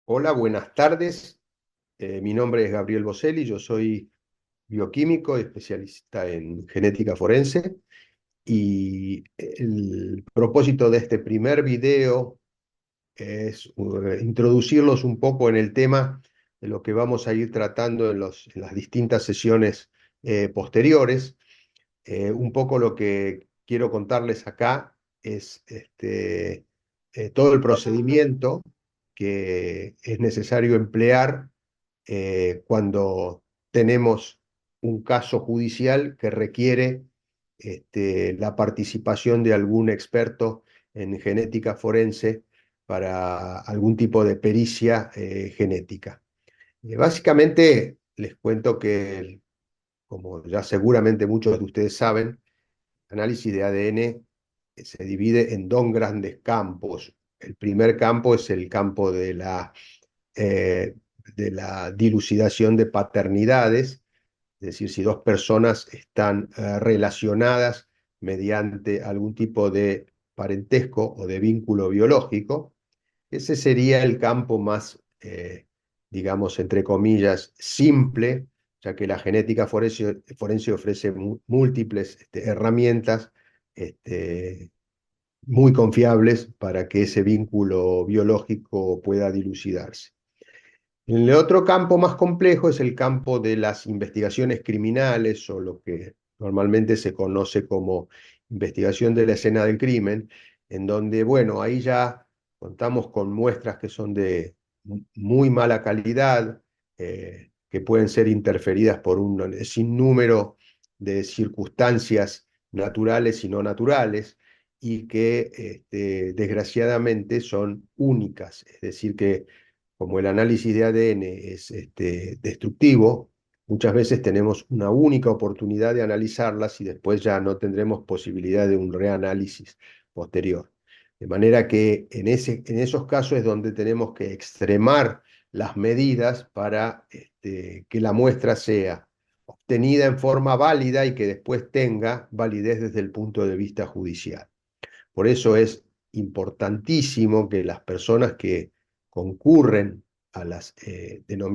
Hola, buenas tardes. Mi nombre es Gabriel Boselli, yo soy bioquímico y especialista en genética forense. Y el propósito de este primer video es introducirlos un poco en el tema de lo que vamos a ir tratando en las distintas sesiones posteriores. Un poco lo que quiero contarles acá es todo el procedimiento que es necesario emplear cuando tenemos un caso judicial que requiere la participación de algún experto en genética forense para algún tipo de pericia genética. Básicamente, les cuento que, como ya seguramente muchos de ustedes saben, el análisis de ADN se divide en dos grandes campos. El primer campo es el campo eh, de la dilucidación de paternidades, es decir, si dos personas están relacionadas mediante algún tipo de parentesco o de vínculo biológico. Ese sería el campo más, digamos, entre comillas, simple, ya que la genética forense ofrece múltiples herramientas este, muy confiables para que ese vínculo biológico pueda dilucidarse. El otro campo más complejo es el campo de las investigaciones criminales, o lo que normalmente se conoce como investigación de la escena del crimen, en donde, bueno, ahí ya contamos con muestras que son de muy mala calidad, que pueden ser interferidas por un sinnúmero de circunstancias naturales y no naturales, y que desgraciadamente son únicas, es decir, que como el análisis de ADN es destructivo, muchas veces tenemos una única oportunidad de analizarlas y después ya no tendremos posibilidad de un reanálisis posterior. De manera que en esos casos es donde tenemos que extremar las medidas para que la muestra sea obtenida en forma válida y que después tenga validez desde el punto de vista judicial. Por eso es importantísimo que las personas que concurren a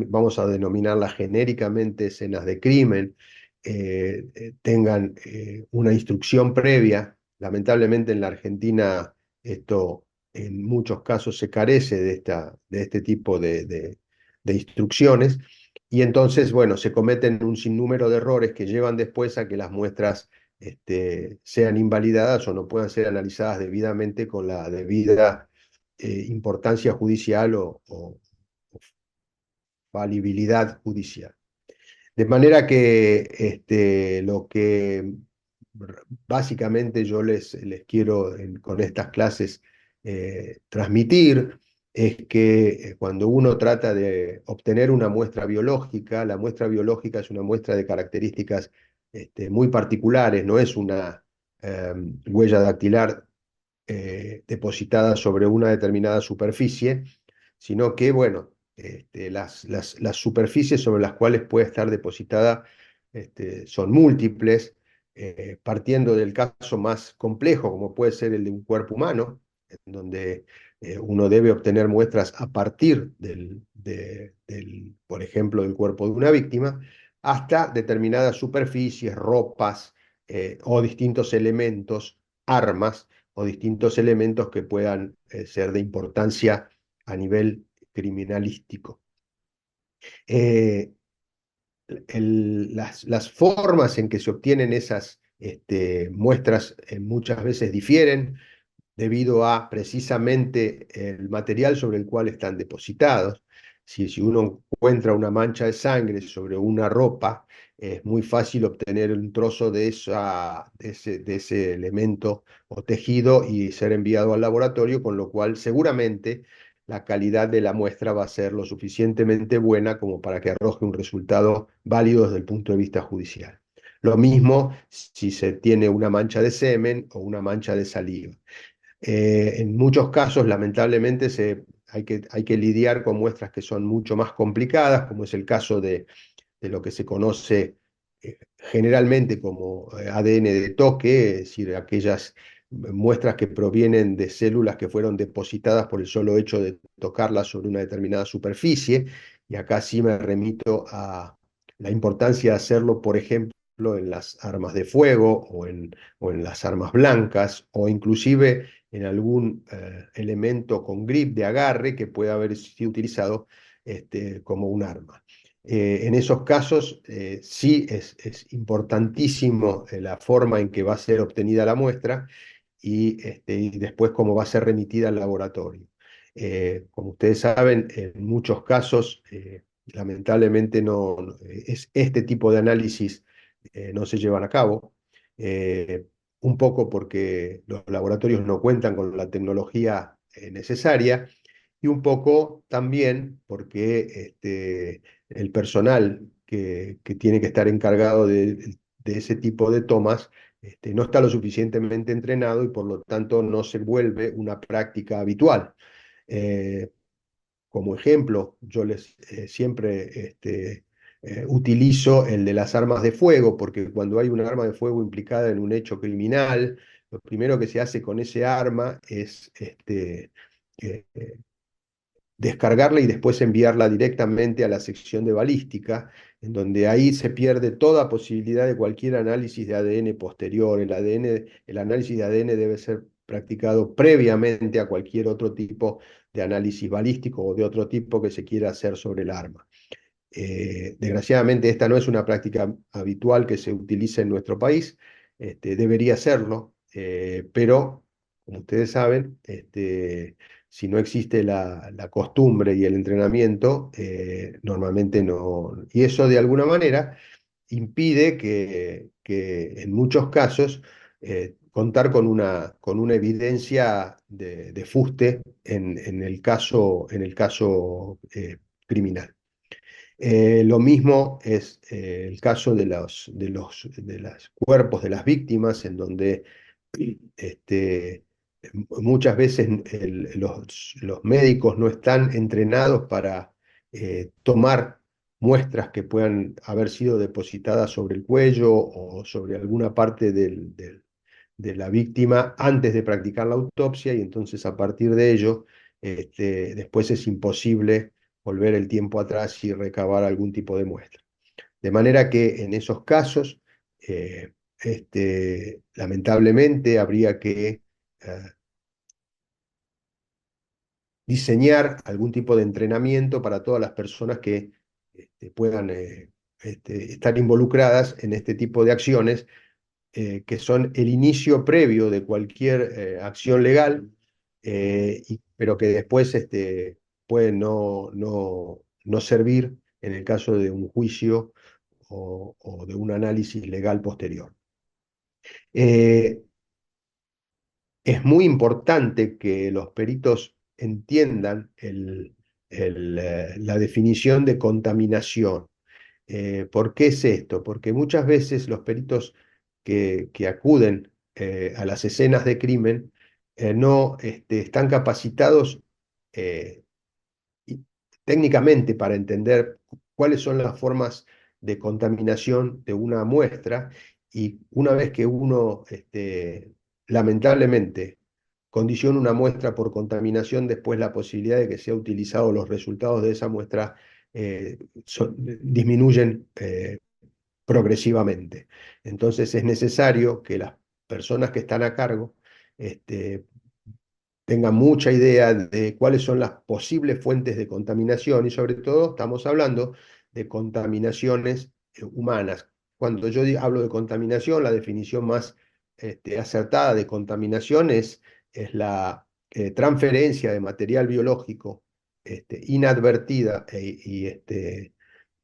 vamos a denominarlas genéricamente escenas de crimen, tengan una instrucción previa. Lamentablemente en la Argentina esto en muchos casos se carece de este tipo de instrucciones, y entonces, bueno, se cometen un sinnúmero de errores que llevan después a que las muestras sean invalidadas o no puedan ser analizadas debidamente con la debida importancia judicial o falibilidad judicial. De manera que lo que básicamente yo les quiero con estas clases transmitir es que cuando uno trata de obtener una muestra biológica, la muestra biológica es una muestra de características muy particulares, no es una huella dactilar depositada sobre una determinada superficie, sino que, bueno, las superficies sobre las cuales puede estar depositada son múltiples, partiendo del caso más complejo, como puede ser el de un cuerpo humano, en donde uno debe obtener muestras a partir por ejemplo, del cuerpo de una víctima, hasta determinadas superficies, ropas o distintos elementos, armas o distintos elementos que puedan ser de importancia a nivel criminalístico. Eh, las formas en que se obtienen esas muestras muchas veces difieren debido a precisamente el material sobre el cual están depositados. Si uno encuentra una mancha de sangre sobre una ropa, es muy fácil obtener un trozo de ese elemento o tejido y ser enviado al laboratorio, con lo cual seguramente la calidad de la muestra va a ser lo suficientemente buena como para que arroje un resultado válido desde el punto de vista judicial. Lo mismo si se tiene una mancha de semen o una mancha de saliva. En muchos casos, lamentablemente, hay que lidiar con muestras que son mucho más complicadas, como es el caso de lo que se conoce generalmente como ADN de toque, es decir, aquellas muestras que provienen de células que fueron depositadas por el solo hecho de tocarlas sobre una determinada superficie, y acá sí me remito a la importancia de hacerlo, por ejemplo, en las armas de fuego o en las armas blancas, o inclusive en algún elemento con grip de agarre que pueda haber sido utilizado como un arma. En esos casos, sí es importantísimo la forma en que va a ser obtenida la muestra y después cómo va a ser remitida al laboratorio. Como ustedes saben, en muchos casos, lamentablemente, este tipo de análisis no se llevan a cabo, eh, un poco porque los laboratorios no cuentan con la tecnología necesaria, y un poco también porque el personal que tiene que estar encargado de ese tipo de tomas no está lo suficientemente entrenado, y por lo tanto no se vuelve una práctica habitual. Eh, Como ejemplo, yo siempre utilizo el de las armas de fuego, porque cuando hay un arma de fuego implicada en un hecho criminal, lo primero que se hace con ese arma es eh, descargarla y después enviarla directamente a la sección de balística, en donde ahí se pierde toda posibilidad de cualquier análisis de ADN posterior. El análisis de ADN debe ser practicado previamente a cualquier otro tipo de análisis balístico o de otro tipo que se quiera hacer sobre el arma. Desgraciadamente, esta no es una práctica habitual que se utilice en nuestro país. Debería serlo, pero como ustedes saben, si no existe la costumbre y el entrenamiento, normalmente no. Y eso de alguna manera impide que en muchos casos contar con una evidencia de fuste en el caso criminal. Lo mismo es el caso de los cuerpos de las víctimas, en donde este, muchas veces los médicos no están entrenados para tomar muestras que puedan haber sido depositadas sobre el cuello o sobre alguna parte de la víctima antes de practicar la autopsia, y entonces a partir de ello, después es imposible volver el tiempo atrás y recabar algún tipo de muestra. De manera que en esos casos, lamentablemente, habría que diseñar algún tipo de entrenamiento para todas las personas que puedan estar involucradas en este tipo de acciones, que son el inicio previo de cualquier acción legal, pero que después pueden no servir en el caso de un juicio o de un análisis legal posterior. Eh, es muy importante que los peritos entiendan la definición de contaminación. ¿Por qué es esto? Porque muchas veces los peritos que acuden a las escenas de crimen no están capacitados eh, y- técnicamente para entender cuáles son las formas de contaminación de una muestra, y una vez que uno lamentablemente condiciona una muestra por contaminación, después la posibilidad de que sea utilizado los resultados de esa muestra disminuyen progresivamente. Entonces es necesario que las personas que están a cargo este, tengan mucha idea de cuáles son las posibles fuentes de contaminación, y sobre todo estamos hablando de contaminaciones humanas. Cuando yo hablo de contaminación, la definición más acertada de contaminación es la transferencia de material biológico inadvertida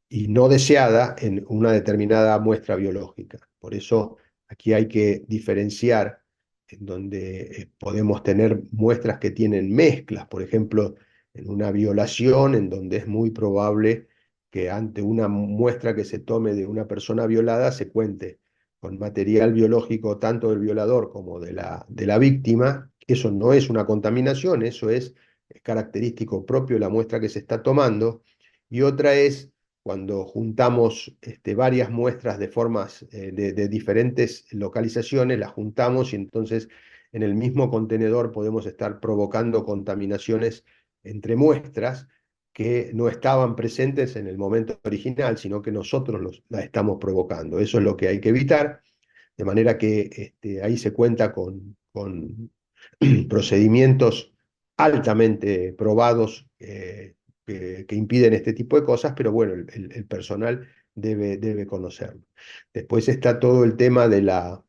y no deseada en una determinada muestra biológica. Por eso aquí hay que diferenciar en donde podemos tener muestras que tienen mezclas, por ejemplo, en una violación, en donde es muy probable que ante una muestra que se tome de una persona violada se cuente con material biológico tanto del violador como de la víctima. Eso no es una contaminación, eso es característico propio de la muestra que se está tomando. Y otra es cuando juntamos varias muestras de formas de diferentes localizaciones, las juntamos y entonces en el mismo contenedor podemos estar provocando contaminaciones entre muestras que no estaban presentes en el momento original, sino que nosotros la estamos provocando. Eso es lo que hay que evitar, de manera que ahí se cuenta con procedimientos altamente probados que impiden este tipo de cosas, pero bueno, el personal debe conocerlo. Después está todo el tema de la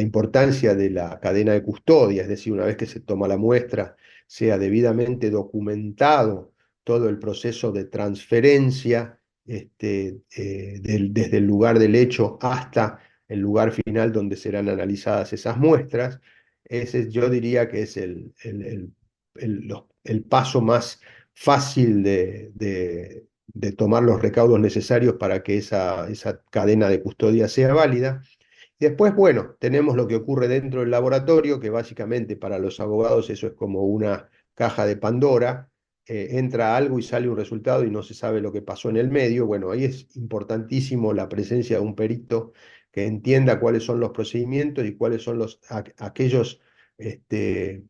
importancia de la cadena de custodia, es decir, una vez que se toma la muestra, sea debidamente documentado todo el proceso de transferencia desde el lugar del hecho hasta el lugar final donde serán analizadas esas muestras. Ese yo diría que es el paso más fácil de tomar los recaudos necesarios para que esa cadena de custodia sea válida. Y después, bueno, tenemos lo que ocurre dentro del laboratorio, que básicamente para los abogados eso es como una caja de Pandora. Entra algo y sale un resultado y no se sabe lo que pasó en el medio. Bueno, ahí es importantísimo la presencia de un perito que entienda cuáles son los procedimientos y cuáles son este,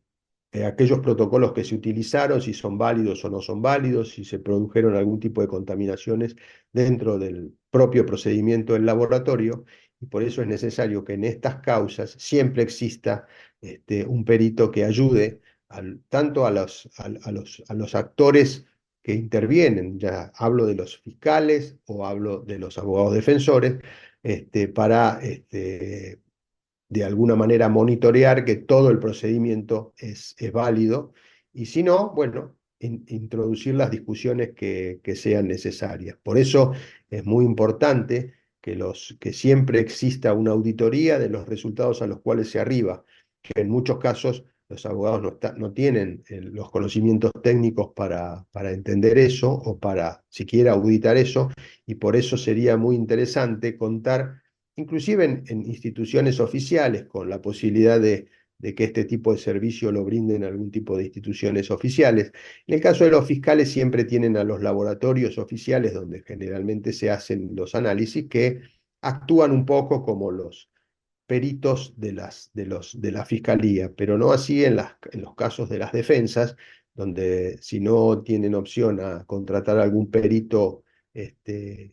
aquellos protocolos que se utilizaron, si son válidos o no son válidos, si se produjeron algún tipo de contaminaciones dentro del propio procedimiento del laboratorio, y por eso es necesario que en estas causas siempre exista un perito que ayude tanto a los actores que intervienen, ya hablo de los fiscales o hablo de los abogados defensores, para de alguna manera monitorear que todo el procedimiento es válido, y si no, bueno, introducir las discusiones que sean necesarias. Por eso es muy importante que siempre exista una auditoría de los resultados a los cuales se arriba, que en muchos casos los abogados no tienen los conocimientos técnicos para entender eso o para siquiera auditar eso, y por eso sería muy interesante contar inclusive en instituciones oficiales, con la posibilidad de que este tipo de servicio lo brinden algún tipo de instituciones oficiales. En el caso de los fiscales siempre tienen a los laboratorios oficiales donde generalmente se hacen los análisis, que actúan un poco como los peritos de la fiscalía, pero no así en los casos de las defensas, donde si no tienen opción a contratar algún perito de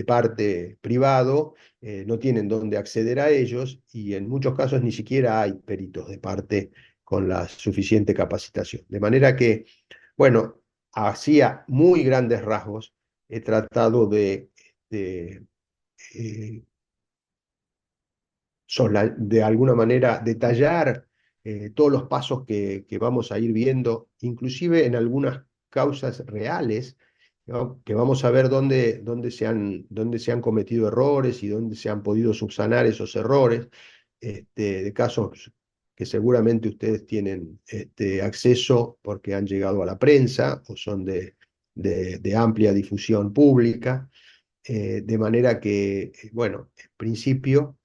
parte privado, no tienen dónde acceder a ellos, y en muchos casos ni siquiera hay peritos de parte con la suficiente capacitación. De manera que, bueno, hacía muy grandes rasgos, he tratado eh, de alguna manera detallar todos los pasos que vamos a ir viendo, inclusive en algunas causas reales, ¿no? Que vamos a ver dónde se han cometido errores y dónde se han podido subsanar esos errores, de casos que seguramente ustedes tienen acceso porque han llegado a la prensa o son de amplia difusión pública, de manera que, bueno, en principio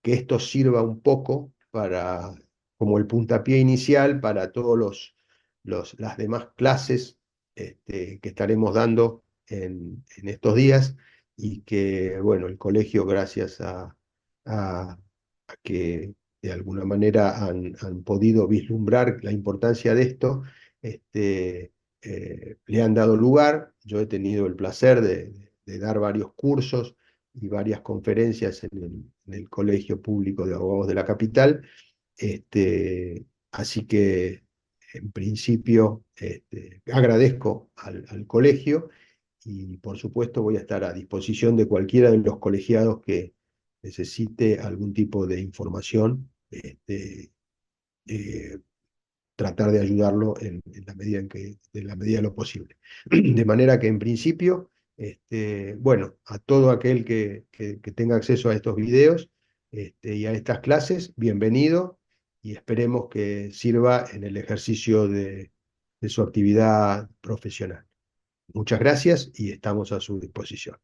que esto sirva un poco como el puntapié inicial para todos las demás clases que estaremos dando en estos días, y que, bueno, el colegio, gracias a que de alguna manera han podido vislumbrar la importancia de esto, le han dado lugar. Yo he tenido el placer de dar varios cursos y varias conferencias en el Colegio Público de Abogados de la capital. Así que, en principio, agradezco al colegio, y por supuesto voy a estar a disposición de cualquiera de los colegiados que necesite algún tipo de información, eh, tratar de ayudarlo en la medida de lo posible. De manera que, en principio, bueno, a todo aquel que tenga acceso a estos videos y a estas clases, bienvenido, y esperemos que sirva en el ejercicio de su actividad profesional. Muchas gracias y estamos a su disposición.